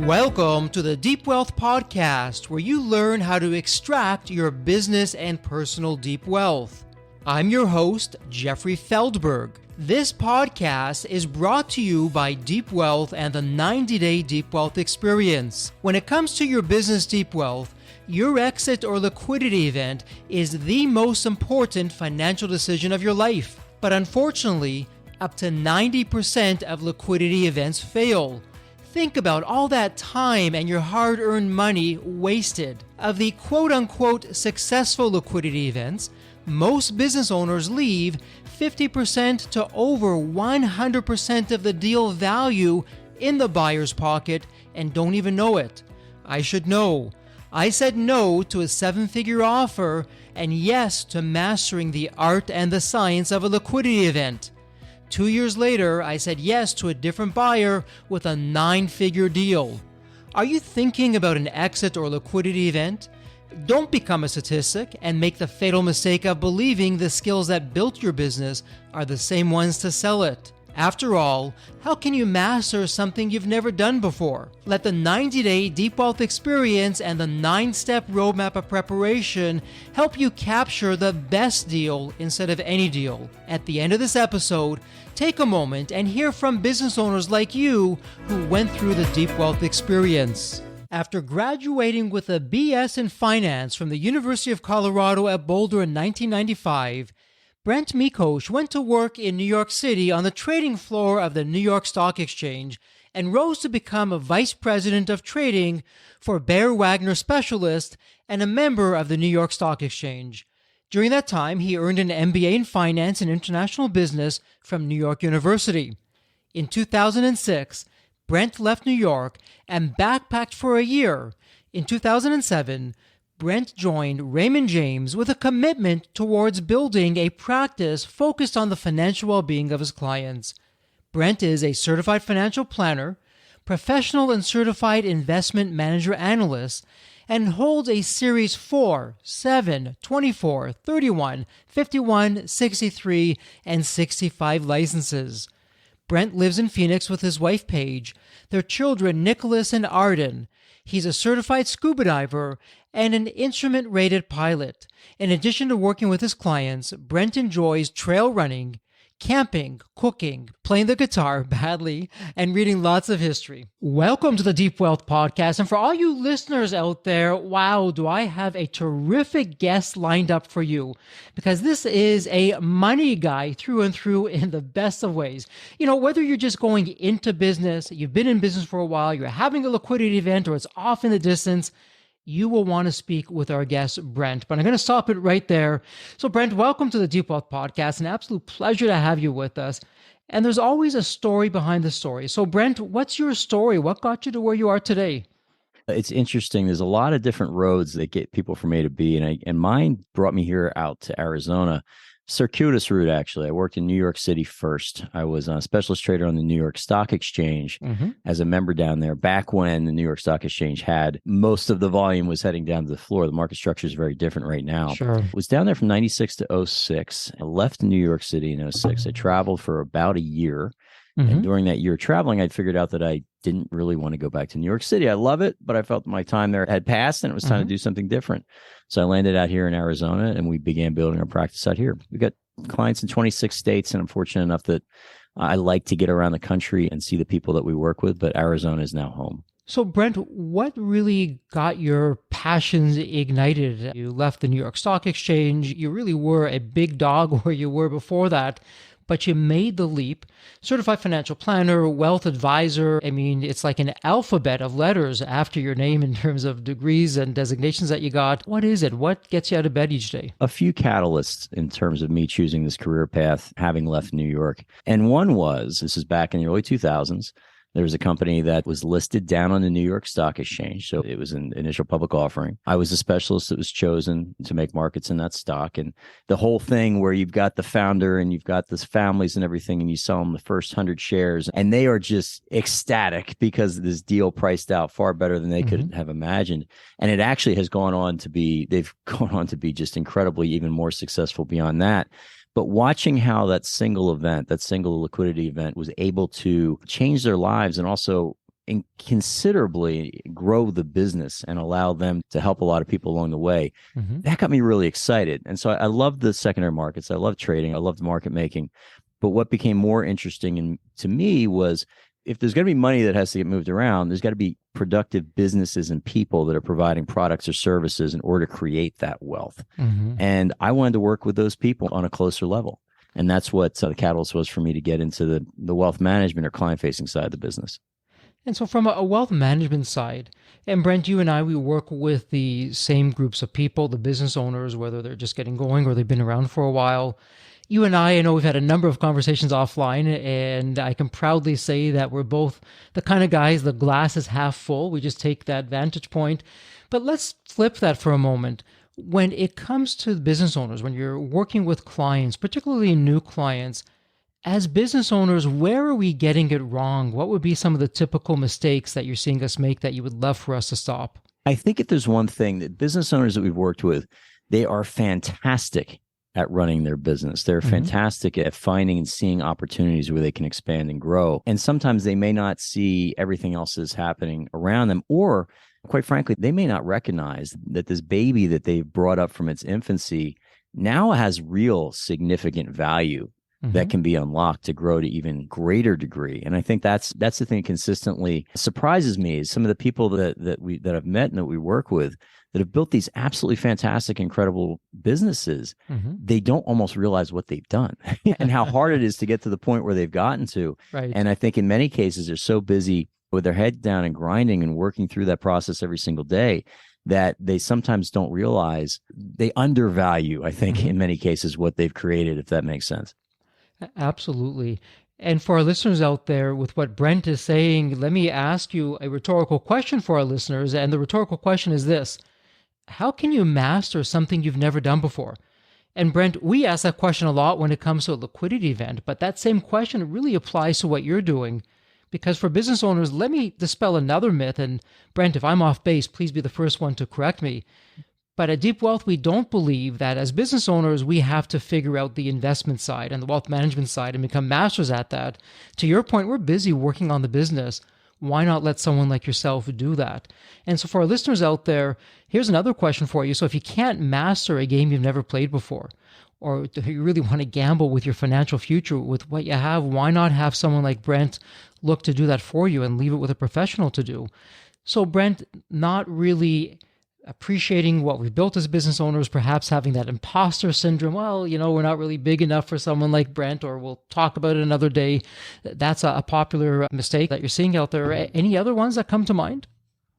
Welcome to the Deep Wealth Podcast, where you learn how to extract your business and personal deep wealth. I'm your host, Jeffrey Feldberg. This podcast is brought to you by Deep Wealth and the 90-Day Deep Wealth Experience. When it comes to your business deep wealth, your exit or liquidity event is the most important financial decision of your life. But unfortunately, up to 90% of liquidity events fail. Think about all that time and your hard-earned money wasted. Of the quote-unquote successful liquidity events, most business owners leave 50% to over 100% of the deal value in the buyer's pocket and don't even know it. I should know. I said no to a seven-figure offer and yes to mastering the art and the science of a liquidity event. 2 years later, I said yes to a different buyer with a 9-figure deal. Are you thinking about an exit or liquidity event? Don't become a statistic and make the fatal mistake of believing the skills that built your business are the same ones to sell it. After all, how can you master something you've never done before? Let the 90-Day Deep Wealth Experience and the 9-step roadmap of preparation help you capture the best deal instead of any deal. At the end of this episode, take a moment and hear from business owners like you who went through the Deep Wealth Experience. After graduating with a BS in finance from the University of Colorado at Boulder in 1995, Brent Mekosh went to work in New York City on the trading floor of the New York Stock Exchange and rose to become a vice president of trading for Bear Wagner Specialists and a member of the New York Stock Exchange. During that time, he earned an MBA in finance and international business from New York University. In 2006, Brent left New York and backpacked for a year. In 2007, Brent joined Raymond James with a commitment towards building a practice focused on the financial well-being of his clients. Brent is a certified financial planner, professional and certified investment manager analyst, and holds a Series 4, 7, 24, 31, 51, 63, and 65 licenses. Brent lives in Phoenix with his wife Paige, their children Nicholas and Arden. He's a certified scuba diver and an instrument-rated pilot. In addition to working with his clients, Brent enjoys trail running, camping, cooking, playing the guitar badly, and reading lots of history. Welcome to the Deep Wealth Podcast. And for all you listeners out there, wow, do I have a terrific guest lined up for you, because this is a money guy through and through in the best of ways. You know, whether you're just going into business, you've been in business for a while, you're having a liquidity event, or it's off in the distance, you will want to speak with our guest, Brent. But I'm going to stop it right there. So, Brent, welcome to the Deep Wealth Podcast. An absolute pleasure to have you with us. And there's always a story behind the story. So, Brent, what's your story? What got you to where you are today? It's interesting. There's a lot of different roads that get people from A to B. And mine brought me here out to Arizona. Circuitous route, actually. I worked in New York City first. I was a specialist trader on the New York Stock Exchange as a member down there back when the New York Stock Exchange had most of the volume was heading down to the floor. The market structure is very different right now. Sure. Was down there from 96 to 06. I left New York City in 06. I traveled for about a year. And during that year traveling, I'd figured out that I didn't really want to go back to New York City. I love it, but I felt my time there had passed and it was time to do something different. So I landed out here in Arizona and we began building our practice out here. We got clients in 26 states, and I'm fortunate enough that I like to get around the country and see the people that we work with, but Arizona is now home. So, Brent, what really got your passions ignited? You left the New York Stock Exchange. You really were a big dog where you were before that, but you made the leap. Certified financial planner, wealth advisor. I mean, it's like an alphabet of letters after your name in terms of degrees and designations that you got. What is it? What gets you out of bed each day? A few catalysts in terms of me choosing this career path, having left New York. And one was, this is back in the early 2000s, there was a company that was listed down on the New York Stock Exchange. So it was an initial public offering. I was a specialist that was chosen to make markets in that stock. And the whole thing where you've got the founder and you've got the families and everything, and you sell them the first 100 shares, and they are just ecstatic because this deal priced out far better than they could have imagined. And it actually has gone on to be, they've gone on to be just incredibly even more successful beyond that. But watching how that single event, that single liquidity event was able to change their lives and also and considerably grow the business and allow them to help a lot of people along the way. That got me really excited. And so I love the secondary markets. I love trading. I love market making. But what became more interesting to me was, if there's going to be money that has to get moved around, there's got to be productive businesses and people that are providing products or services in order to create that wealth. And I wanted to work with those people on a closer level. And that's what the catalyst was for me to get into the wealth management or client-facing side of the business. And so from a wealth management side, and Brent, you and I, we work with the same groups of people, the business owners, whether they're just getting going or they've been around for a while. You and I know we've had a number of conversations offline, and I can proudly say that we're both the kind of guys, the glass is half full. We just take that vantage point. But let's flip that for a moment. When it comes to business owners, when you're working with clients, particularly new clients, as business owners, where are we getting it wrong? What would be some of the typical mistakes that you're seeing us make that you would love for us to stop? I think if there's one thing that business owners that we've worked with, they are fantastic at running their business. They're fantastic at finding and seeing opportunities where they can expand and grow. And sometimes they may not see everything else that's happening around them, or quite frankly, they may not recognize that this baby that they've brought up from its infancy now has real significant value that can be unlocked to grow to even greater degree. And I think that's the thing that consistently surprises me, is some of the people that I've met and that we work with that have built these absolutely fantastic, incredible businesses. They don't almost realize what they've done and how hard it is to get to the point where they've gotten to. Right. And I think in many cases, they're so busy with their head down and grinding and working through that process every single day that they sometimes don't realize they undervalue, I think, in many cases, what they've created, if that makes sense. Absolutely. And for our listeners out there, with what Brent is saying, let me ask you a rhetorical question for our listeners. And the rhetorical question is this: how can you master something you've never done before? And Brent, we ask that question a lot when it comes to a liquidity event, but that same question really applies to what you're doing. Because for business owners, let me dispel another myth. And Brent, if I'm off base, please be the first one to correct me. But at Deep Wealth, we don't believe that as business owners, we have to figure out the investment side and the wealth management side and become masters at that. To your point, we're busy working on the business. Why not let someone like yourself do that? And so for our listeners out there, here's another question for you. So if you can't master a game you've never played before, or if you really want to gamble with your financial future with what you have, why not have someone like Brent look to do that for you and leave it with a professional to do? So Brent, not really appreciating what we've built as business owners, perhaps having that imposter syndrome. Well, we're not really big enough for someone like Brent, or we'll talk about it another day. That's a popular mistake that you're seeing out there. Any other ones that come to mind?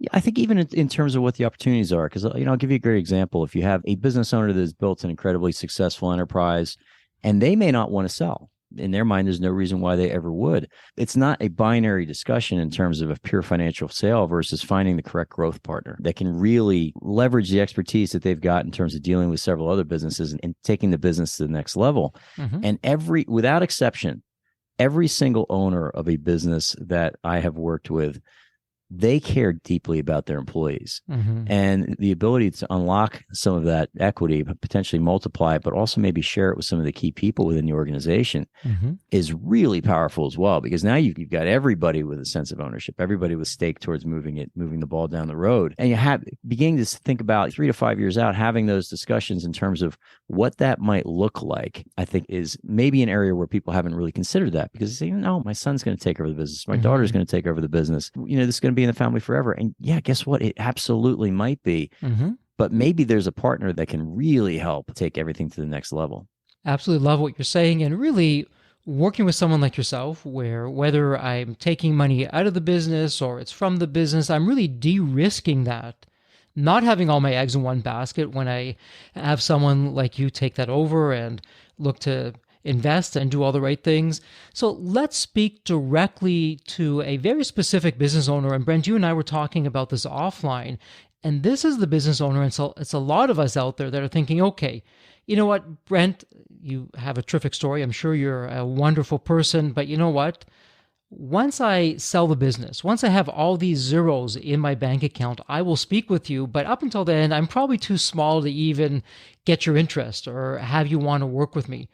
Yeah, I think even in terms of what the opportunities are, because I'll give you a great example. If you have a business owner that has built an incredibly successful enterprise, and they may not want to sell. In their mind, there's no reason why they ever would. It's not a binary discussion in terms of a pure financial sale versus finding the correct growth partner that can really leverage the expertise that they've got in terms of dealing with several other businesses and taking the business to the next level. And without exception, every single owner of a business that I have worked with, they care deeply about their employees, and the ability to unlock some of that equity, but potentially multiply it, but also maybe share it with some of the key people within the organization is really powerful as well, because now you've got everybody with a sense of ownership, everybody with stake towards moving the ball down the road. And you beginning to think about 3 to 5 years out, having those discussions in terms of what that might look like, I think is maybe an area where people haven't really considered that, because they say, no, my son's going to take over the business. My daughter's going to take over the business. This is going to be in the family forever. And yeah, guess what? It absolutely might be. But maybe there's a partner that can really help take everything to the next level. Absolutely love what you're saying. And really working with someone like yourself, where whether I'm taking money out of the business or it's from the business, I'm really de-risking that. Not having all my eggs in one basket when I have someone like you take that over and look to invest and do all the right things. So let's speak directly to a very specific business owner. And Brent, you and I were talking about this offline. And this is the business owner. And so it's a lot of us out there that are thinking, okay, you know what, Brent, you have a terrific story. I'm sure you're a wonderful person. But you know what? Once I sell the business, once I have all these zeros in my bank account, I will speak with you. But up until then, I'm probably too small to even get your interest or have you want to work with me.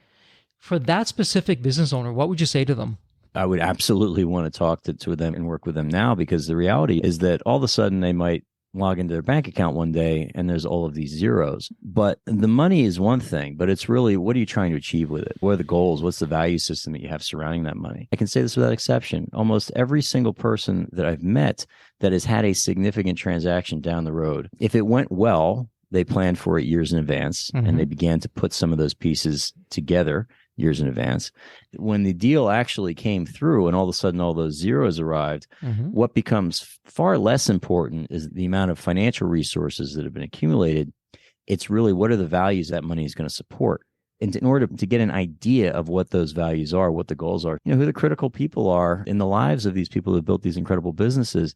For that specific business owner, what would you say to them? I would absolutely want to talk to them and work with them now, because the reality is that all of a sudden they might log into their bank account one day and there's all of these zeros. But the money is one thing, but it's really, what are you trying to achieve with it? What are the goals? What's the value system that you have surrounding that money? I can say this without exception. Almost every single person that I've met that has had a significant transaction down the road, if it went well, they planned for it years in advance, and they began to put some of those pieces together years in advance. When the deal actually came through and all of a sudden all those zeros arrived, what becomes far less important is the amount of financial resources that have been accumulated. It's really, what are the values that money is going to support? And in order to get an idea of what those values are, what the goals are, who the critical people are in the lives of these people who have built these incredible businesses,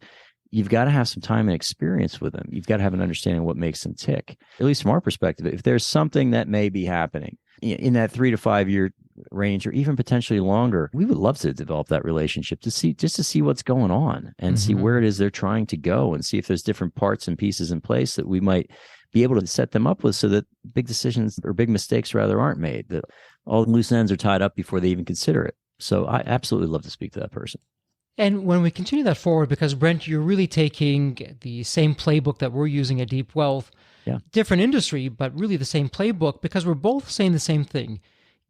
you've got to have some time and experience with them. You've got to have an understanding of what makes them tick. At least from our perspective, if there's something that may be happening in that 3 to 5 year range, or even potentially longer, we would love to develop that relationship to see what's going on and see where it is they're trying to go, and see if there's different parts and pieces in place that we might be able to set them up with, so that big decisions, or big mistakes rather, aren't made, that all the loose ends are tied up before they even consider it. So I absolutely love to speak to that person. And when we continue that forward, because Brent, you're really taking the same playbook that we're using at Deep Wealth, different industry, but really the same playbook, because we're both saying the same thing.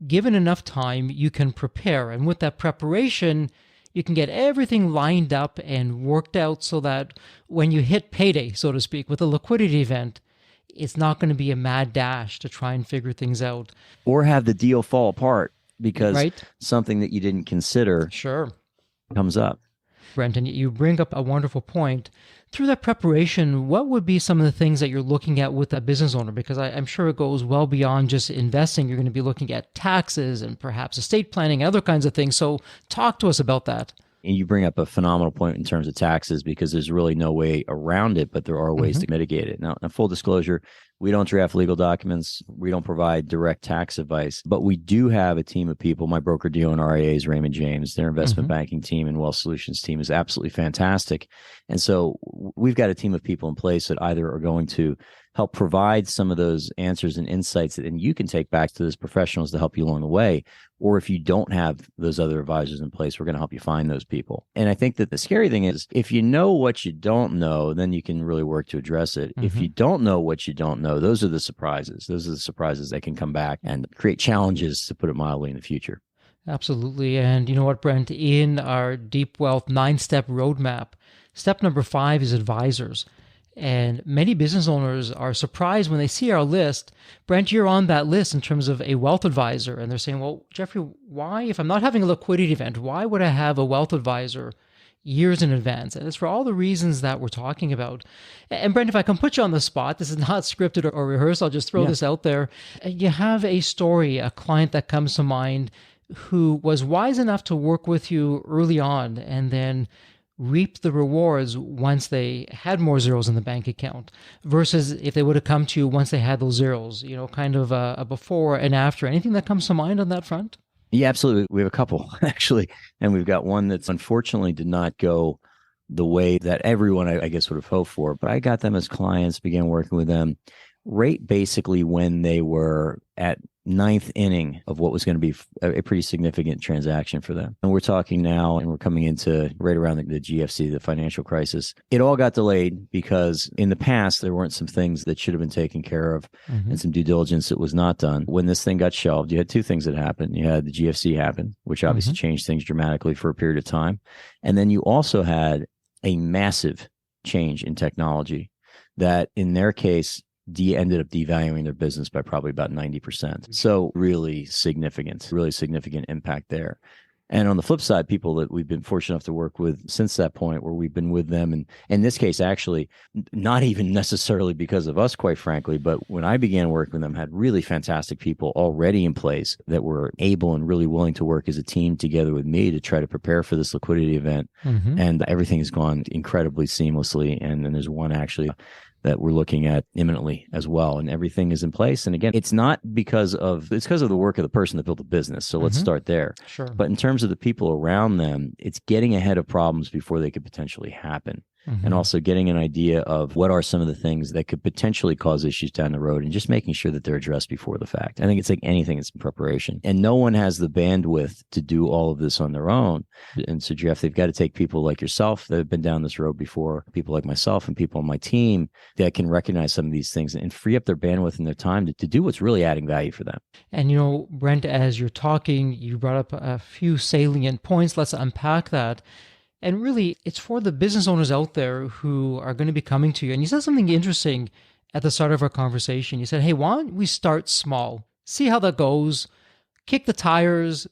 Given enough time, you can prepare. And with that preparation, you can get everything lined up and worked out so that when you hit payday, so to speak, with a liquidity event, it's not going to be a mad dash to try and figure things out. Or have the deal fall apart because something that you didn't consider comes up. Brent, and you bring up a wonderful point. Through that preparation, what would be some of the things that you're looking at with a business owner? Because I'm sure it goes well beyond just investing. You're going to be looking at taxes and perhaps estate planning, other kinds of things. So talk to us about that. And you bring up a phenomenal point in terms of taxes, because there's really no way around it, but there are ways to mitigate it. Now, full disclosure, we don't draft legal documents. We don't provide direct tax advice, but we do have a team of people. My broker dealer and RIA is Raymond James. Their investment banking team and wealth solutions team is absolutely fantastic. And so we've got a team of people in place that either are going to help provide some of those answers and insights that you can take back to those professionals to help you along the way. Or if you don't have those other advisors in place, we're going to help you find those people. And I think that the scary thing is, if you know what you don't know, then you can really work to address it. If you don't know what you don't know, those are the surprises. Those are the surprises that can come back and create challenges, to put it mildly, in the future. Absolutely. And you know what, Brent, in our Deep Wealth 9-step roadmap, step number 5 is advisors. And many business owners are surprised when they see our list. Brent, you're on that list in terms of a wealth advisor. And they're saying, well, Jeffrey, why, if I'm not having a liquidity event, why would I have a wealth advisor years in advance? And it's for all the reasons that we're talking about. And Brent, if I can put you on the spot, this is not scripted or rehearsed. I'll just throw this out there. You have a story, a client that comes to mind who was wise enough to work with you early on and then reaped the rewards once they had more zeros in the bank account, versus if they would have come to you once they had those zeros, kind of a before and after. Anything that comes to mind on that front? Yeah, absolutely. We have a couple, actually. And we've got one that's unfortunately did not go the way that everyone, I guess, would have hoped for. But I got them as clients, began working with them right basically when they were at 9th inning of what was going to be a pretty significant transaction for them. And we're talking now, and we're coming into right around the GFC, the financial crisis. It all got delayed because in the past, there weren't some things that should have been taken care of and some due diligence that was not done. When this thing got shelved, you had two things that happened. You had the GFC happen, which obviously changed things dramatically for a period of time. And then you also had a massive change in technology that, in their case, ended up devaluing their business by probably about 90%. So really significant impact there. And on the flip side, people that we've been fortunate enough to work with since that point, where we've been with them, and in this case, actually, not even necessarily because of us, quite frankly, but when I began working with them, had really fantastic people already in place that were able and really willing to work as a team together with me to try to prepare for this liquidity event. And everything has gone incredibly seamlessly. And then there's one actually that we're looking at imminently as well. And everything is in place. And again, it's because of the work of the person that built the business. So let's start there. Sure. But in terms of the people around them, it's getting ahead of problems before they could potentially happen. and also getting an idea of what are some of the things that could potentially cause issues down the road and just making sure that they're addressed before the fact. I think it's like anything, it's in preparation. And no one has the bandwidth to do all of this on their own. And so, Jeff, they've got to take people like yourself that have been down this road before, people like myself and people on my team that can recognize some of these things and free up their bandwidth and their time to do what's really adding value for them. And, Brent, as you're talking, you brought up a few salient points. Let's unpack that. And really, it's for the business owners out there who are going to be coming to you. And you said something interesting at the start of our conversation. You said, hey, why don't we start small? See how that goes. Kick the tires.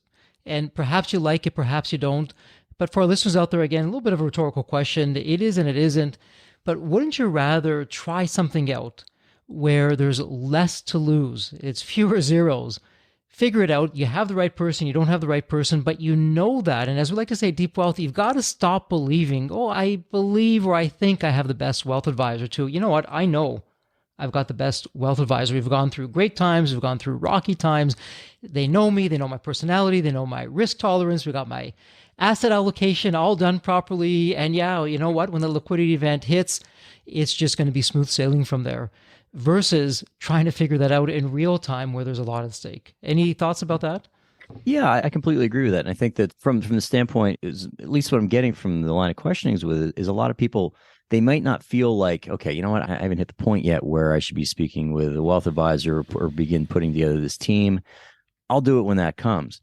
And perhaps you like it, perhaps you don't. But for our listeners out there, again, a little bit of a rhetorical question. It is and it isn't. But wouldn't you rather try something out where there's less to lose? It's fewer zeros. Figure it out. You have the right person, you don't have the right person, but you know that. And as we like to say, deep wealth, you've got to stop believing, oh, I believe or I think I have the best wealth advisor too. You know what? I know I've got the best wealth advisor. We've gone through great times. We've gone through rocky times. They know me. They know my personality. They know my risk tolerance. We got my asset allocation all done properly. And yeah, you know what? When the liquidity event hits, it's just going to be smooth sailing from there, versus trying to figure that out in real time where there's a lot at stake. Any thoughts about that? Yeah, I completely agree with that. And I think that from the standpoint, is at least what I'm getting from the line of questionings with it, is a lot of people, they might not feel like, okay, you know what, I haven't hit the point yet where I should be speaking with a wealth advisor or begin putting together this team. I'll do it when that comes.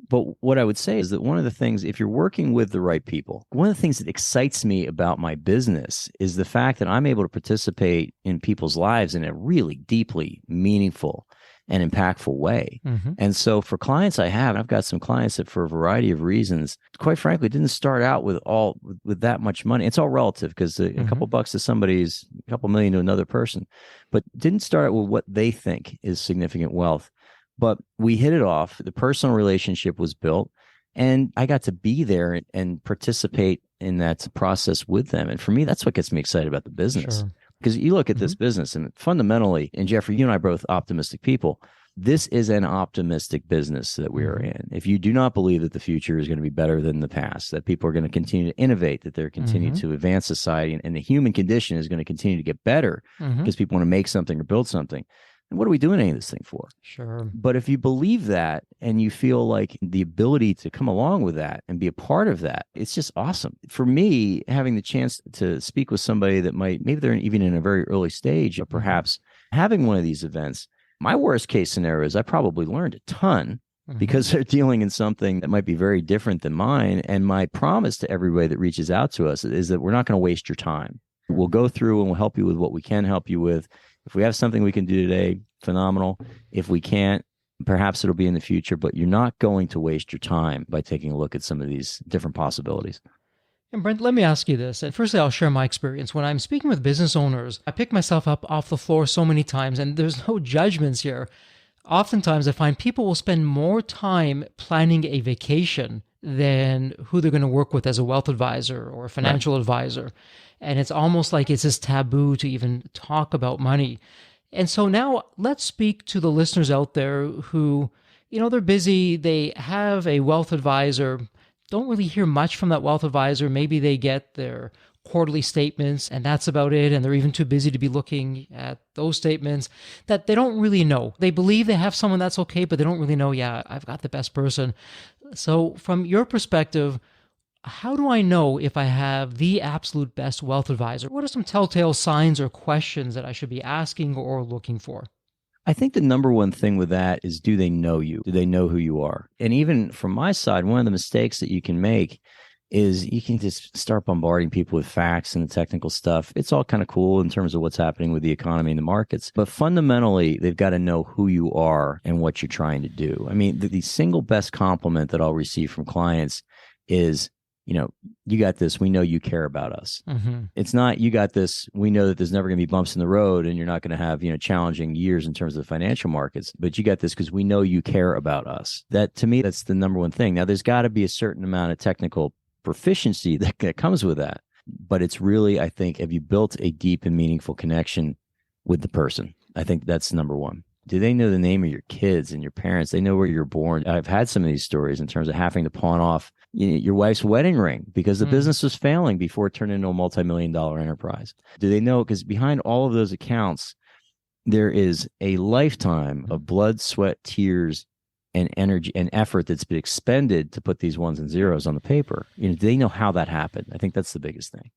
But what I would say is that one of the things, if you're working with the right people, one of the things that excites me about my business is the fact that I'm able to participate in people's lives in a really deeply meaningful and impactful way. And so for clients I have, and I've got some clients that for a variety of reasons, quite frankly, didn't start out with that much money. It's all relative because a couple bucks to somebody is a couple million to another person, but didn't start out with what they think is significant wealth. But we hit it off. The personal relationship was built, and I got to be there and participate in that process with them. And for me, that's what gets me excited about the business. Sure. Because you look at this business, and fundamentally, and Jeffrey, you and I are both optimistic people. This is an optimistic business that we are in. If you do not believe that the future is going to be better than the past, that people are going to continue to innovate, that they're continue to advance society, and the human condition is going to continue to get better because people want to make something or build something, and what are we doing any of this thing for? Sure. But if you believe that and you feel like the ability to come along with that and be a part of that, it's just awesome. For me, having the chance to speak with somebody that maybe they're even in a very early stage of perhaps having one of these events, my worst case scenario is I probably learned a ton because they're dealing in something that might be very different than mine. And my promise to everybody that reaches out to us is that we're not going to waste your time. We'll go through and we'll help you with what we can help you with. If we have something we can do today, phenomenal. If we can't, perhaps it'll be in the future, but you're not going to waste your time by taking a look at some of these different possibilities. And Brent, let me ask you this. And firstly, I'll share my experience. When I'm speaking with business owners, I pick myself up off the floor so many times, and there's no judgments here. Oftentimes, I find people will spend more time planning a vacation than who they're going to work with as a wealth advisor or a financial advisor. And it's almost like it's this taboo to even talk about money. And so now let's speak to the listeners out there who, they're busy, they have a wealth advisor, don't really hear much from that wealth advisor. Maybe they get their quarterly statements and that's about it. And they're even too busy to be looking at those statements that they don't really know. They believe they have someone that's okay, but they don't really know, I've got the best person. So from your perspective, how do I know if I have the absolute best wealth advisor? What are some telltale signs or questions that I should be asking or looking for? I think the number one thing with that is, do they know you? Do they know who you are? And even from my side, one of the mistakes that you can make is you can just start bombarding people with facts and the technical stuff. It's all kind of cool in terms of what's happening with the economy and the markets. But fundamentally, they've got to know who you are and what you're trying to do. I mean, the single best compliment that I'll receive from clients is, you got this. We know you care about us. It's not, you got this. We know that there's never going to be bumps in the road and you're not going to have, challenging years in terms of the financial markets, but you got this because we know you care about us. That, to me, that's the number one thing. Now, there's got to be a certain amount of technical proficiency that comes with that. But it's really, I think, have you built a deep and meaningful connection with the person? I think that's number one. Do they know the name of your kids and your parents? They know where you're born. I've had some of these stories in terms of having to pawn off your wife's wedding ring because the business was failing before it turned into a multi-million-dollar enterprise? Do they know? Because behind all of those accounts, there is a lifetime of blood, sweat, tears, and energy and effort that's been expended to put these ones and zeros on the paper. Do they know how that happened? I think that's the biggest thing.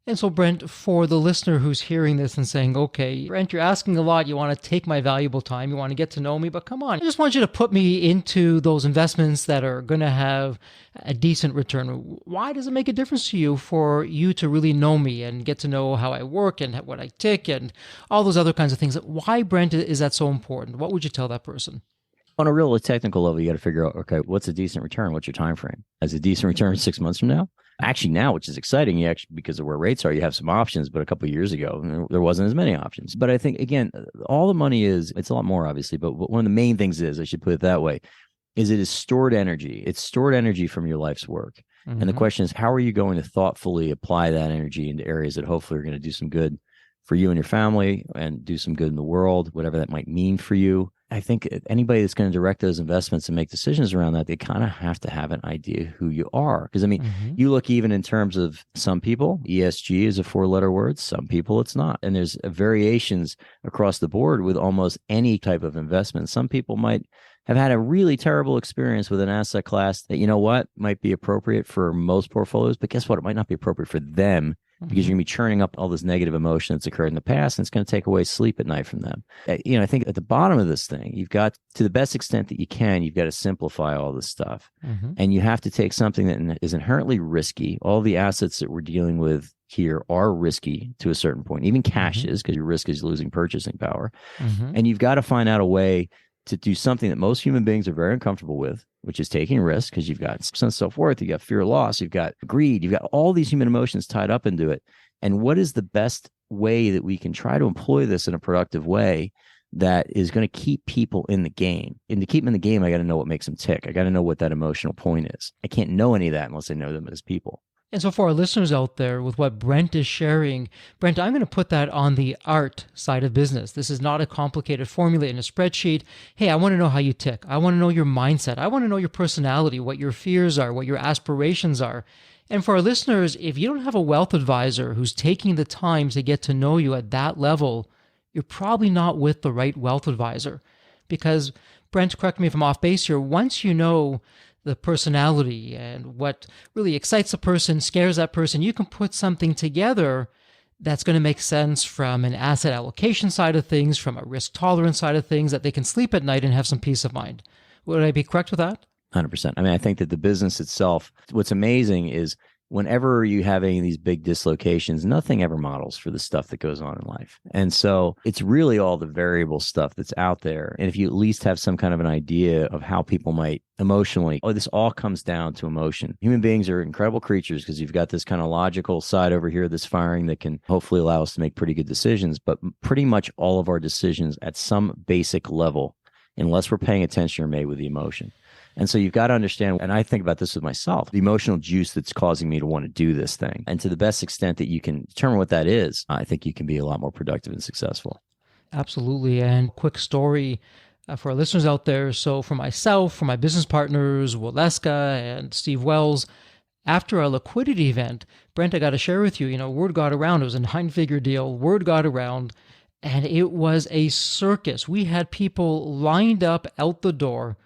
And so, Brent, for the listener who's hearing this and saying, okay, Brent, you're asking a lot. You want to take my valuable time. You want to get to know me, but come on. I just want you to put me into those investments that are going to have a decent return. Why does it make a difference to you for you to really know me and get to know how I work and what I tick and all those other kinds of things? Why, Brent, is that so important? What would you tell that person? On a real technical level, you got to figure out, okay, what's a decent return? What's your time frame? As a decent return 6 months from now? Actually, now, which is exciting, you actually, because of where rates are, you have some options, but a couple of years ago, there wasn't as many options. But I think, again, all the money it's a lot more, obviously, but one of the main things I should put it that way, is it is stored energy. It's stored energy from your life's work. Mm-hmm. And the question is, how are you going to thoughtfully apply that energy into areas that hopefully are going to do some good for you and your family and do some good in the world, whatever that might mean for you? I think anybody that's going to direct those investments and make decisions around that, they kind of have to have an idea who you are. Because, I mean, you look even in terms of some people, ESG is a 4-letter word. Some people it's not. And there's variations across the board with almost any type of investment. Some people might have had a really terrible experience with an asset class that, might be appropriate for most portfolios. But guess what? It might not be appropriate for them. Because you're going to be churning up all this negative emotion that's occurred in the past, and it's going to take away sleep at night from them. I think at the bottom of this thing, you've got, to the best extent that you can, you've got to simplify all this stuff. And you have to take something that is inherently risky. All the assets that we're dealing with here are risky to a certain point. Even cash is, because your risk is losing purchasing power. And you've got to find out a way to do something that most human beings are very uncomfortable with, which is taking risks, because you've got sense of self-worth, you've got fear of loss, you've got greed, you've got all these human emotions tied up into it. And what is the best way that we can try to employ this in a productive way that is going to keep people in the game? And to keep them in the game, I got to know what makes them tick. I got to know what that emotional point is. I can't know any of that unless I know them as people. And so for our listeners out there, with what Brent is sharing, Brent, I'm going to put that on the art side of business. This is not a complicated formula in a spreadsheet. Hey, I want to know how you tick. I want to know your mindset. I want to know your personality, what your fears are, what your aspirations are. And for our listeners, if you don't have a wealth advisor who's taking the time to get to know you at that level, you're probably not with the right wealth advisor. Because, Brent, correct me if I'm off base here, once you know the personality and what really excites a person, scares that person, you can put something together that's going to make sense from an asset allocation side of things, from a risk tolerance side of things, that they can sleep at night and have some peace of mind. Would I be correct with that? 100%. I mean, I think that the business itself, what's amazing is whenever you have any of these big dislocations, nothing ever models for the stuff that goes on in life. And so it's really all the variable stuff that's out there. And if you at least have some kind of an idea of how people might emotionally, this all comes down to emotion. Human beings are incredible creatures because you've got this kind of logical side over here that's firing that can hopefully allow us to make pretty good decisions. But pretty much all of our decisions at some basic level, unless we're paying attention, are made with the emotion. And so you've got to understand, and I think about this with myself, the emotional juice that's causing me to want to do this thing. And to the best extent that you can determine what that is, I think you can be a lot more productive and successful. Absolutely. And quick story for our listeners out there. So for myself, for my business partners, Waleska and Steve Wells, after our liquidity event, Brent, I got to share with you, word got around. It was a 9-figure deal. Word got around. And it was a circus. We had people lined up out the door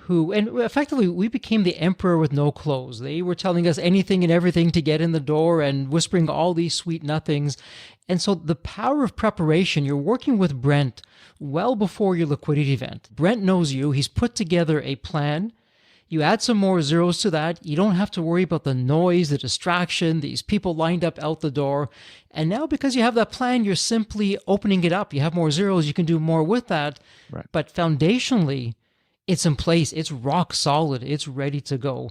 and effectively we became the emperor with no clothes. They were telling us anything and everything to get in the door and whispering all these sweet nothings. And so the power of preparation, you're working with Brent well before your liquidity event. Brent knows you. He's put together a plan. You add some more zeros to that. You don't have to worry about the noise, the distraction, these people lined up out the door. And now because you have that plan, you're simply opening it up. You have more zeros. You can do more with that. Right. But foundationally, it's in place. It's rock solid. It's ready to go.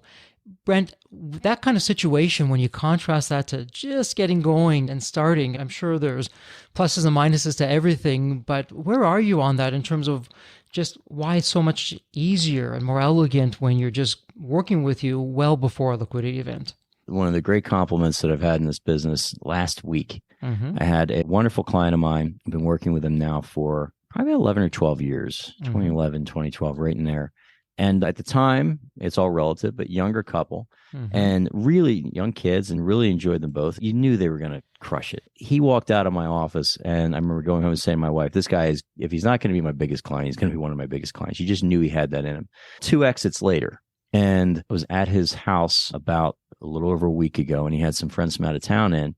Brent, that kind of situation, when you contrast that to just getting going and starting, I'm sure there's pluses and minuses to everything, but where are you on that in terms of just why it's so much easier and more elegant when you're just working with you well before a liquidity event? One of the great compliments that I've had in this business last week, I had a wonderful client of mine. I've been working with him now for probably 11 or 12 years, 2011, 2012, right in there. And at the time, it's all relative, but younger couple Mm-hmm. and really young kids, and really enjoyed them both. You knew they were going to crush it. He walked out of my office, and I remember going home and saying to my wife, this guy is, if he's not going to be my biggest client, he's going to be one of my biggest clients. You just knew he had that in him. 2 exits later, and I was at his house about a little over a week ago, and he had some friends from out of town in,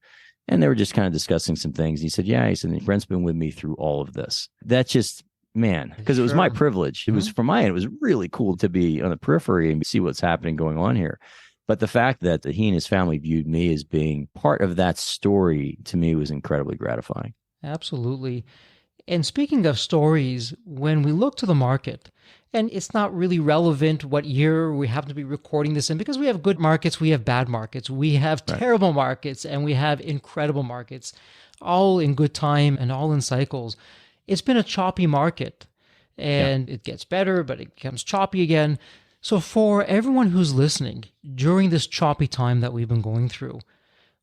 and they were just kind of discussing some things. He said, he said, Brent's been with me through all of this. That just, man, because it was my privilege. It was, from my end, it was really cool to be on the periphery and see what's happening going on here. But the fact that he and his family viewed me as being part of that story, to me, was incredibly gratifying. Absolutely. And speaking of stories, when we look to the market, and it's not really relevant what year we happen to be recording this in, because we have good markets, we have bad markets, we have terrible markets, and we have incredible markets, all in good time and all in cycles. It's been a choppy market, and it gets better, but it becomes choppy again. So for everyone who's listening, during this choppy time that we've been going through,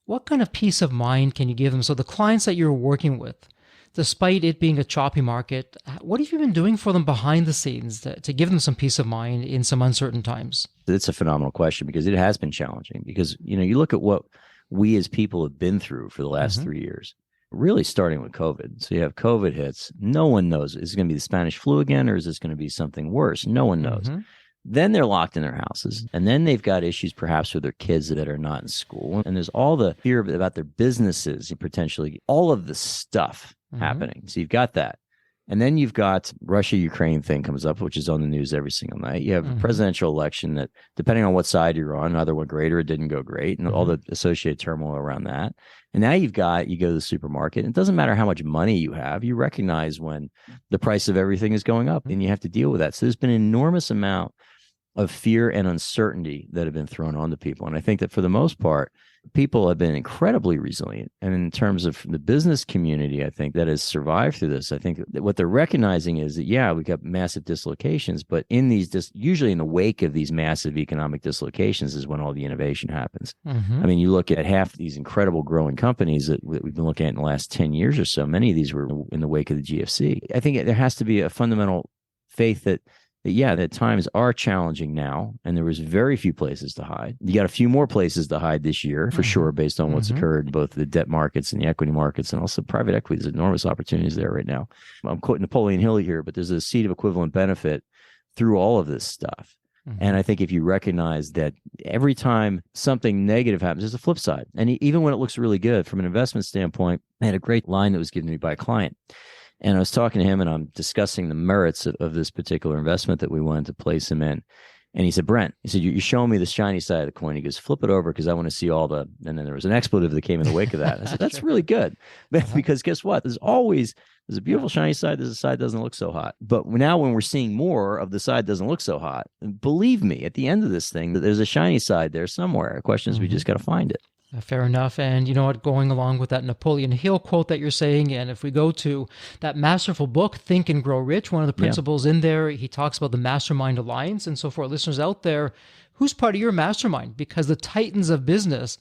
what kind of peace of mind can you give them? So the clients that you're working with, despite it being a choppy market, what have you been doing for them behind the scenes to give them some peace of mind in some uncertain times? It's a phenomenal question, because it has been challenging. Because, you look at what we as people have been through for the last 3 years, really starting with COVID. So you have COVID hits. No one knows. Is it going to be the Spanish flu again, or is this going to be something worse? No one knows. Then they're locked in their houses, and then they've got issues perhaps with their kids that are not in school. And there's all the fear about their businesses, potentially all of the stuff happening. So you've got that. And then you've got Russia-Ukraine thing comes up, which is on the news every single night. You have a presidential election that, depending on what side you're on, either went great or it didn't go great, and all the associated turmoil around that. And now you go to the supermarket. It doesn't matter how much money you have. You recognize when the price of everything is going up, and you have to deal with that. So there's been an enormous amount of fear and uncertainty that have been thrown on the people. And I think that for the most part, people have been incredibly resilient. And in terms of the business community, I think that has survived through this. I think that what they're recognizing is that, we got massive dislocations, but in these, usually in the wake of these massive economic dislocations is when all the innovation happens. I mean, you look at half these incredible growing companies that we've been looking at in the last 10 years or so, many of these were in the wake of the GFC. I think there has to be a fundamental faith that times are challenging now, and there was very few places to hide. You got a few more places to hide this year, for sure, based on what's occurred, both the debt markets and the equity markets, and also private equity. There's enormous opportunities there right now. I'm quoting Napoleon Hill here, but there's a seed of equivalent benefit through all of this stuff. And I think if you recognize that every time something negative happens, there's a flip side. And even when it looks really good from an investment standpoint, I had a great line that was given to me by a client. And I was talking to him, and I'm discussing the merits of this particular investment that we wanted to place him in. And he said, Brent, you're showing me the shiny side of the coin. He goes, flip it over, because I want to see all the, and then there was an expletive that came in the wake of that. I said, that's really good. Because guess what? There's a beautiful shiny side. There's a side that doesn't look so hot. But now when we're seeing more of the side that doesn't look so hot, believe me, at the end of this thing, there's a shiny side there somewhere. The question is, we just got to find it. Fair enough. And you know what, going along with that Napoleon Hill quote that you're saying, and if we go to that masterful book, Think and Grow Rich, one of the principles in there, he talks about the Mastermind Alliance. And so for our listeners out there, who's part of your mastermind? Because the titans of business,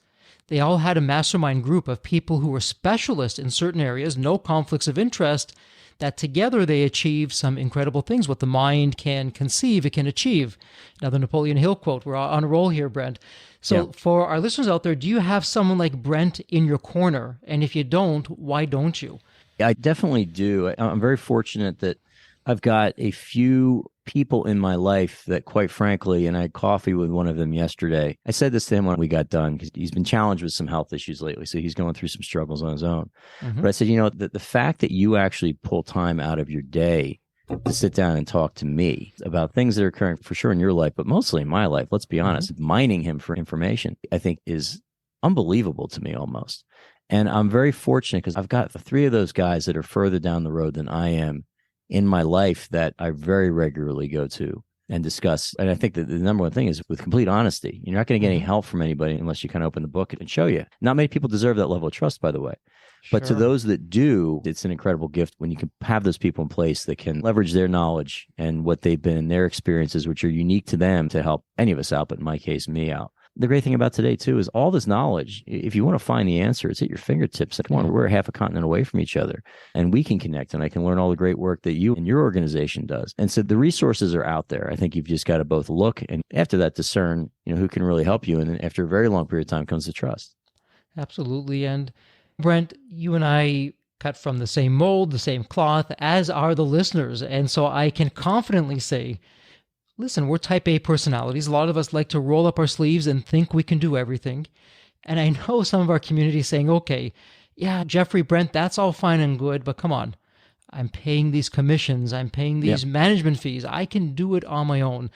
they all had a mastermind group of people who were specialists in certain areas, no conflicts of interest, that together they achieve some incredible things. What the mind can conceive, it can achieve. Another Napoleon Hill quote. We're on a roll here, Brent. So for our listeners out there, do you have someone like Brent in your corner? And if you don't, why don't you? I definitely do. I'm very fortunate that I've got a few people in my life that, quite frankly, and I had coffee with one of them yesterday. I said this to him when we got done, because he's been challenged with some health issues lately. So he's going through some struggles on his own. But I said, the fact that you actually pull time out of your day to sit down and talk to me about things that are occurring for sure in your life, but mostly in my life, let's be honest, mining him for information, I think is unbelievable to me almost. And I'm very fortunate, because I've got 3 of those guys that are further down the road than I am in my life that I very regularly go to and discuss. And I think that the number one thing is with complete honesty. You're not going to get any help from anybody unless you kind of open the book and show you. Not many people deserve that level of trust, by the way. But to those that do, it's an incredible gift when you can have those people in place that can leverage their knowledge and what they've been in their experiences, which are unique to them, to help any of us out, but in my case, me out. The great thing about today, too, is all this knowledge, if you want to find the answer, it's at your fingertips. Come on, we're half a continent away from each other, and we can connect, and I can learn all the great work that you and your organization does. And so the resources are out there. I think you've just got to both look and after that discern, who can really help you. And then after a very long period of time comes the trust. Absolutely. And Brent, you and I cut from the same mold, the same cloth, as are the listeners. And so I can confidently say, listen, we're type A personalities. A lot of us like to roll up our sleeves and think we can do everything. And I know some of our community is saying, okay, yeah, Jeffrey, Brent, that's all fine and good, but come on. I'm paying these commissions. I'm paying these management fees. I can do it on my own.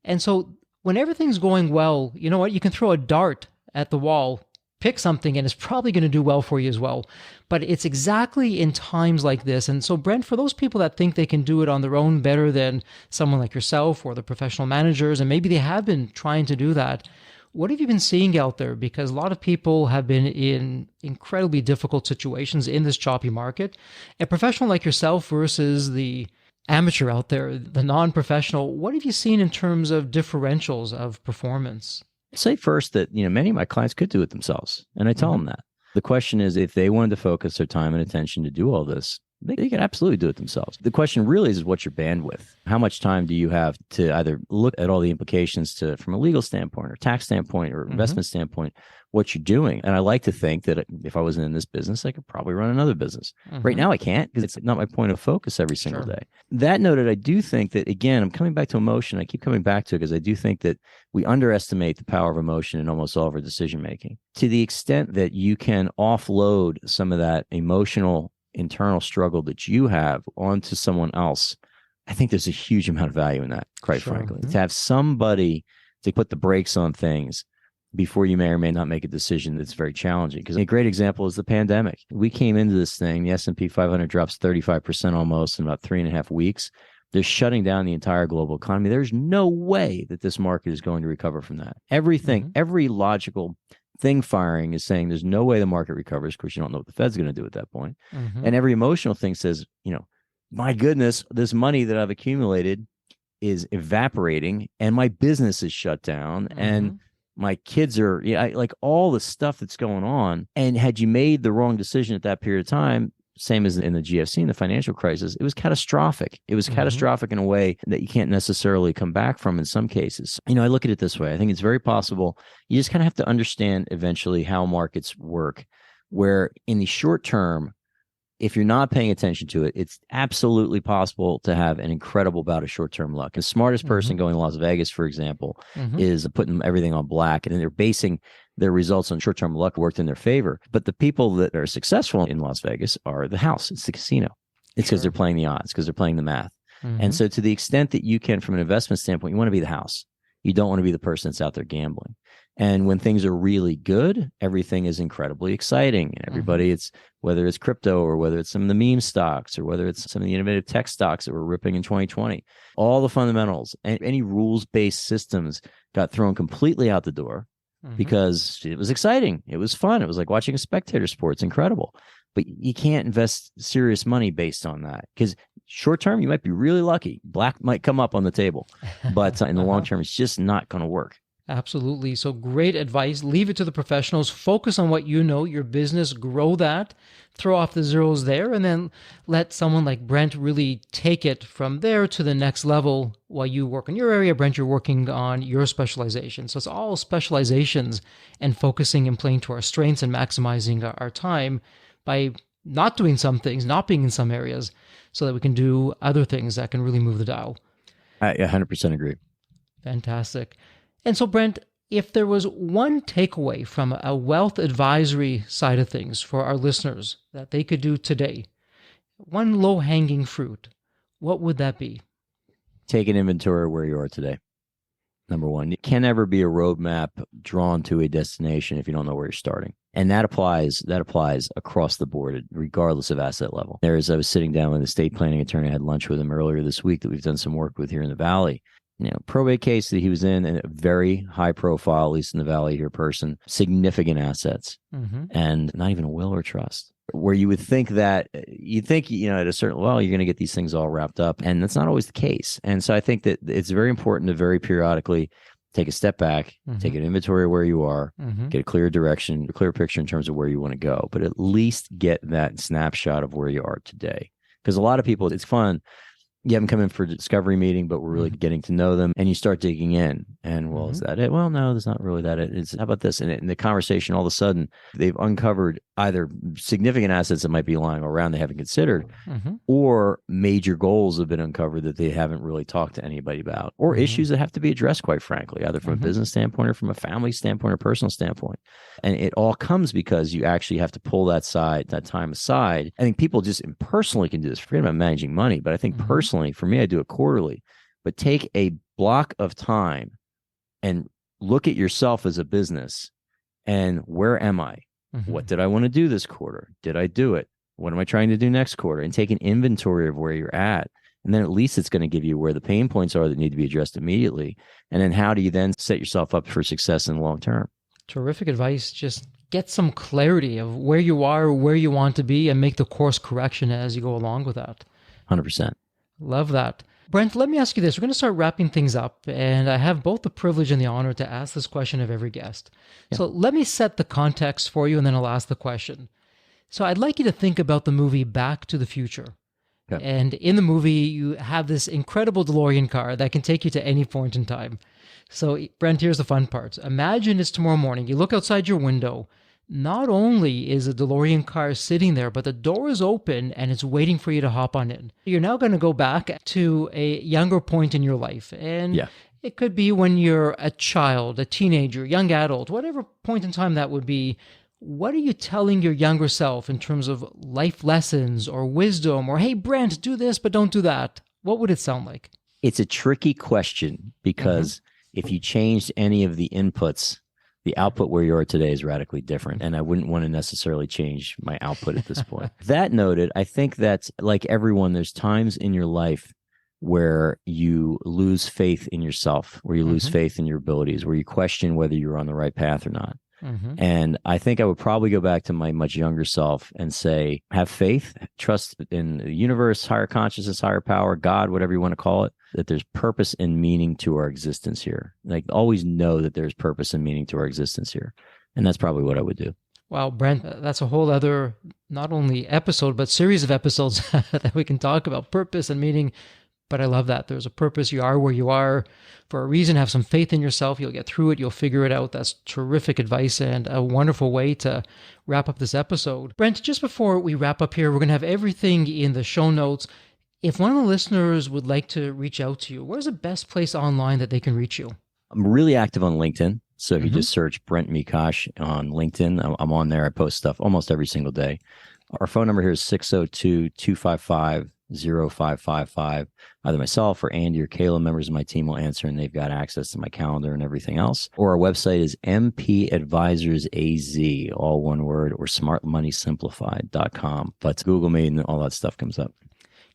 And so when everything's going well, you know what? You can throw a dart at the wall, pick something, and it's probably going to do well for you as well. But it's exactly in times like this. And so, Brent, for those people that think they can do it on their own better than someone like yourself or the professional managers, and maybe they have been trying to do that, what have you been seeing out there? Because a lot of people have been in incredibly difficult situations in this choppy market. A professional like yourself versus the amateur out there, the non-professional, what have you seen in terms of differentials of performance? Say first that many of my clients could do it themselves, and I tell them that. The question is, if they wanted to focus their time and attention to do all this, they could absolutely do it themselves. The question really is what's your bandwidth? How much time do you have to either look at all the implications from a legal standpoint or tax standpoint or investment standpoint, what you're doing? And I like to think that if I wasn't in this business, I could probably run another business. Right now I can't because it's not my point of focus every single day. That noted, I do think that, again, I'm coming back to emotion. I keep coming back to it because I do think that we underestimate the power of emotion in almost all of our decision making. To the extent that you can offload some of that emotional internal struggle that you have onto someone else, I think there's a huge amount of value in that, quite frankly. To have somebody to put the brakes on things before you may or may not make a decision that's very challenging. Because a great example is the pandemic. We came into this thing, the S&P 500 drops 35% almost in about 3.5 weeks. They're shutting down the entire global economy. There's no way that this market is going to recover from that. Everything, every logical thing firing is saying there's no way the market recovers. Of course, you don't know what the Fed's going to do at that point. And every emotional thing says, my goodness, this money that I've accumulated is evaporating and my business is shut down and my kids are, like all the stuff that's going on. And had you made the wrong decision at that period of time, same as in the GFC and the financial crisis, it was catastrophic. It was catastrophic in a way that you can't necessarily come back from in some cases. I look at it this way. I think it's very possible. You just kind of have to understand eventually how markets work, where in the short term, if you're not paying attention to it, it's absolutely possible to have an incredible bout of short-term luck. The smartest person going to Las Vegas, for example, is putting everything on black, and then they're basing their results on short-term luck worked in their favor. But the people that are successful in Las Vegas are the house. It's the casino. It's because they're playing the odds, because they're playing the math. And so to the extent that you can, from an investment standpoint, you want to be the house. You don't want to be the person that's out there gambling. And when things are really good, everything is incredibly exciting. And everybody, it's whether it's crypto or whether it's some of the meme stocks or whether it's some of the innovative tech stocks that were ripping in 2020, all the fundamentals and any rules-based systems got thrown completely out the door because it was exciting. It was fun. It was like watching a spectator sport. It's incredible. But you can't invest serious money based on that because short term, you might be really lucky. Black might come up on the table, but in the long term, it's just not going to work. Absolutely. So great advice. Leave it to the professionals. Focus on what you know, your business, grow that, throw off the zeros there, and then let someone like Brent really take it from there to the next level while you work in your area. Brent, you're working on your specialization. So it's all specializations and focusing and playing to our strengths and maximizing our time by not doing some things, not being in some areas, so that we can do other things that can really move the dial. I 100% agree. Fantastic. And so, Brent, if there was one takeaway from a wealth advisory side of things for our listeners that they could do today, one low-hanging fruit, what would that be? Take an inventory of where you are today. Number one, it can never be a roadmap drawn to a destination if you don't know where you're starting. And that applies across the board, regardless of asset level. I was sitting down with an estate planning attorney. I had lunch with him earlier this week that we've done some work with here in the Valley. Probate case that he was in, and a very high profile, at least in the Valley here, person, significant assets, and not even a will or trust. Where you would think that, at a certain level, you're going to get these things all wrapped up, and that's not always the case. And so I think that it's very important to very periodically take a step back, take an inventory of where you are, get a clear direction, a clear picture in terms of where you want to go, but at least get that snapshot of where you are today. Because a lot of people, it's fun. You have them come in for a discovery meeting, but we're really getting to know them, and you start digging in. And well, is that it? Well, no, that's not really that it. It's how about this? And in the conversation, all of a sudden, they've uncovered either significant assets that might be lying around they haven't considered, or major goals have been uncovered that they haven't really talked to anybody about, or issues that have to be addressed, quite frankly, either from a business standpoint or from a family standpoint or personal standpoint. And it all comes because you actually have to pull that time aside. I think people just personally can do this. Forget about managing money, but I think personally, for me, I do it quarterly, but take a block of time and look at yourself as a business and where am I? What did I want to do this quarter? Did I do it? What am I trying to do next quarter? And take an inventory of where you're at. And then at least it's going to give you where the pain points are that need to be addressed immediately. And then how do you then set yourself up for success in the long term? Terrific advice. Just get some clarity of where you are, where you want to be, and make the course correction as you go along with that. 100%. Love that. Brent, let me ask you this. We're going to start wrapping things up, and I have both the privilege and the honor to ask this question of every guest. Yeah. So let me set the context for you, and then I'll ask the question. So I'd like you to think about the movie Back to the Future. Okay. And in the movie, you have this incredible DeLorean car that can take you to any point in time. So Brent, here's the fun part. Imagine it's tomorrow morning. You look outside your window. Not only is a DeLorean car sitting there, but the door is open and it's waiting for you to hop on in. You're now going to go back to a younger point in your life. And it could be when you're a child, a teenager, young adult, whatever point in time that would be. What are you telling your younger self in terms of life lessons or wisdom or, hey, Brent, do this, but don't do that? What would it sound like? It's a tricky question because if you changed any of the inputs, the output where you are today is radically different. And I wouldn't want to necessarily change my output at this point. That noted, I think that like everyone, there's times in your life where you lose faith in yourself, where you lose faith in your abilities, where you question whether you're on the right path or not. And I think I would probably go back to my much younger self and say, have faith, trust in the universe, higher consciousness, higher power, God, whatever you want to call it, that there's purpose and meaning to our existence here. Like always know that there's purpose and meaning to our existence here. And that's probably what I would do. Wow, Brent, that's a whole other, not only episode, but series of episodes that we can talk about purpose and meaning. But I love that. There's a purpose. You are where you are for a reason. Have some faith in yourself. You'll get through it. You'll figure it out. That's terrific advice and a wonderful way to wrap up this episode. Brent, just before we wrap up here, we're going to have everything in the show notes. If one of the listeners would like to reach out to you, where's the best place online that they can reach you? I'm really active on LinkedIn. So if you just search Brent Mekosh on LinkedIn, I'm on there. I post stuff almost every single day. Our phone number here is 602-255-0555. Either myself or Andy or Kayla, members of my team, will answer, and they've got access to my calendar and everything else. Or our website is mpadvisorsaz, all one word, or smartmoneysimplified.com. But Google me and all that stuff comes up.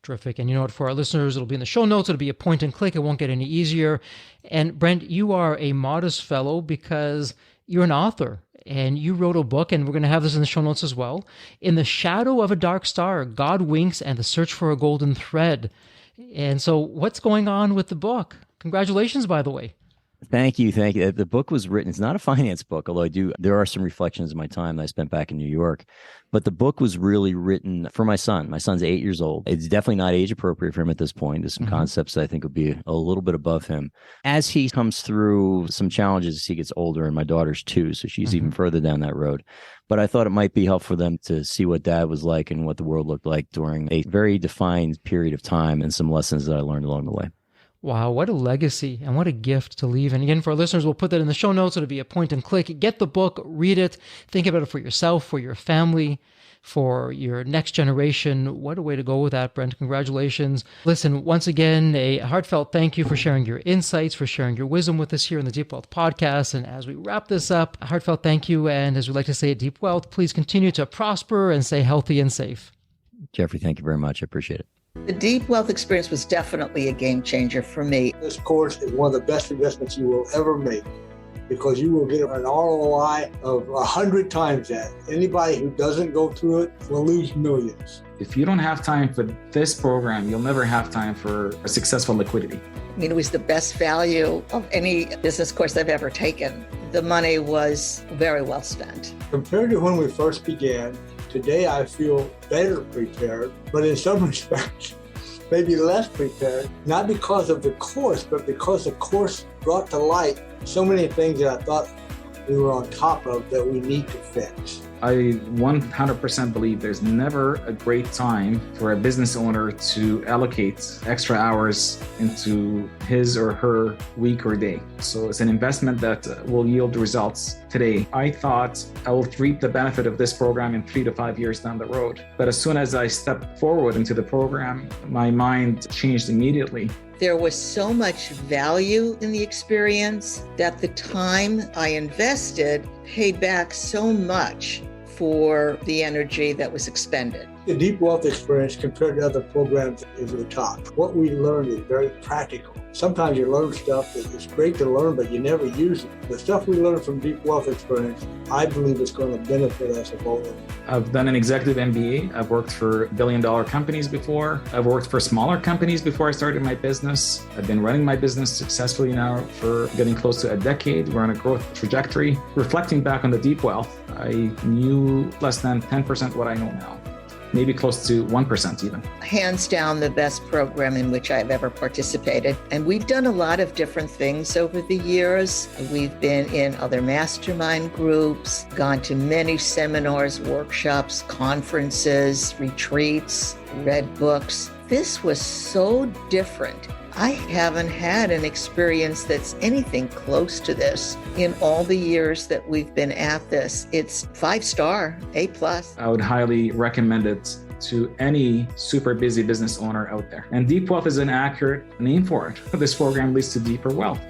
Terrific. And you know what, for our listeners, it'll be in the show notes. It'll be a point and click. It won't get any easier. And Brent, you are a modest fellow because you're an author and you wrote a book, and we're going to have this in the show notes as well. In the Shadow of a Dark Star, God Winks and the Search for a Golden Thread. And so what's going on with the book? Congratulations, by the way. Thank you. Thank you. The book was written, it's not a finance book, although there are some reflections of my time that I spent back in New York. But the book was really written for my son. My son's 8 years old. It's definitely not age appropriate for him at this point. There's some concepts that I think would be a little bit above him. As he comes through some challenges as he gets older, and my daughter's 2, so she's even further down that road. But I thought it might be helpful for them to see what dad was like and what the world looked like during a very defined period of time, and some lessons that I learned along the way. Wow, what a legacy and what a gift to leave. And again, for our listeners, we'll put that in the show notes. It'll be a point and click. Get the book, read it, think about it for yourself, for your family, for your next generation. What a way to go with that, Brent. Congratulations. Listen, once again, a heartfelt thank you for sharing your insights, for sharing your wisdom with us here in the Deep Wealth Podcast. And as we wrap this up, a heartfelt thank you. And as we like to say at Deep Wealth, please continue to prosper and stay healthy and safe. Jeffrey, thank you very much. I appreciate it. The Deep Wealth experience was definitely a game changer for me. This course is one of the best investments you will ever make. because you will get an ROI of 100 times that. Anybody who doesn't go through it will lose millions. If you don't have time for this program, you'll never have time for a successful liquidity. I mean, it was the best value of any business course I've ever taken. The money was very well spent. Compared to when we first began, today I feel better prepared, but in some respects, maybe less prepared, not because of the course, but because the course brought to light so many things that I thought we were on top of that we need to fix. I 100% believe there's never a great time for a business owner to allocate extra hours into his or her week or day. So it's an investment that will yield results today. I thought I will reap the benefit of this program in 3 to 5 years down the road. But as soon as I stepped forward into the program, my mind changed immediately. There was so much value in the experience that the time I invested paid back so much for the energy that was expended. The Deep Wealth experience compared to other programs is the top. What we learned is very practical. Sometimes you learn stuff that is great to learn, but you never use it. The stuff we learned from Deep Wealth experience, I believe is going to benefit us of all. I've done an executive MBA. I've worked for billion-dollar companies before. I've worked for smaller companies before I started my business. I've been running my business successfully now for getting close to a decade. We're on a growth trajectory. Reflecting back on the Deep Wealth, I knew less than 10% what I know now. Maybe close to 1% even. Hands down, the best program in which I've ever participated. And we've done a lot of different things over the years. We've been in other mastermind groups, gone to many seminars, workshops, conferences, retreats, read books. This was so different. I haven't had an experience that's anything close to this in all the years that we've been at this. It's 5-star, A+. I would highly recommend it to any super busy business owner out there. And Deep Wealth is an accurate name for it. This program leads to deeper wealth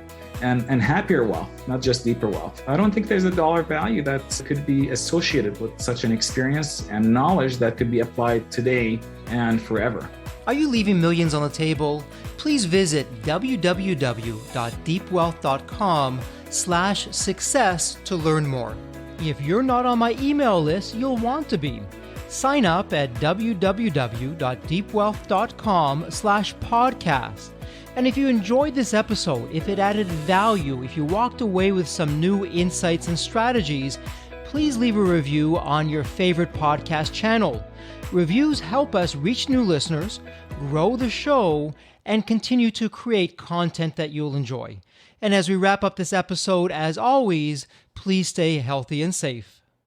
and happier wealth, not just deeper wealth. I don't think there's a dollar value that could be associated with such an experience and knowledge that could be applied today and forever. Are you leaving millions on the table? Please visit www.deepwealth.com/success to learn more. If you're not on my email list, you'll want to be. Sign up at www.deepwealth.com/podcast. And if you enjoyed this episode, if it added value, if you walked away with some new insights and strategies, please leave a review on your favorite podcast channel. Reviews help us reach new listeners, grow the show, and continue to create content that you'll enjoy. And as we wrap up this episode, as always, please stay healthy and safe.